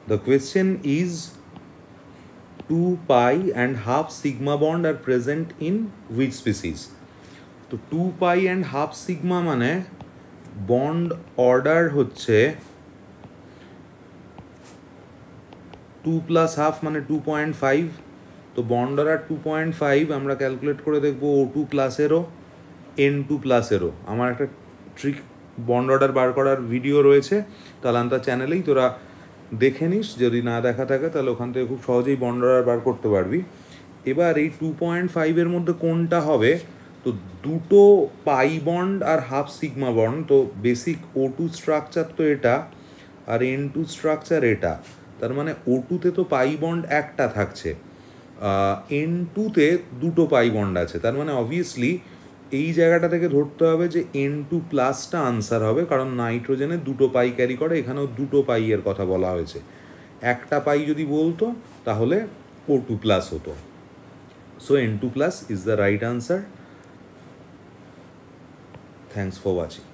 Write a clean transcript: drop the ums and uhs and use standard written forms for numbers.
The question is 2 pi and half sigma bond are present in which species? তো 2 pi and half sigma মানে bond order হচ্ছে 2 plus half মানে 2.5, তো bond order 2.5 আমরা calculate করে দেখবো O2 প্লাসেরও N2 প্লাসেরও। আমার একটা ট্রিক বন্ড অর্ডার বার করার ভিডিও রয়েছে তালান্তা চ্যানেলেই, তোরা দেখে নিস, যদি না দেখা থাকে তাহলে ওখান থেকে খুব সহজেই বন্ড অর্ডার বার করতে পারবি। এবার এই 2.5-এর মধ্যে কোনটা হবে? তো দুটো পাই বন্ড আর হাফ সিগমা বন্ড, তো বেসিক O2 স্ট্রাকচার তো এটা আর N2 স্ট্রাকচার এটা, তার মানে O2-তে তো পাই বন্ড একটা থাকছে, N2-তে দুটো পাই বন্ড আছে, তার মানে অবভিয়াসলি এই জায়গাটা থেকে ধরতে হবে যে N2 প্লাসটা আনসার হবে, কারণ নাইট্রোজেনে দুটো পাই ক্যারি করে, এখানেও দুটো পাই এর কথা বলা হয়েছে। একটা পাই যদি বলতো তাহলে O2 প্লাস হতো। So N2 plus is the right answer. Thanks for watching.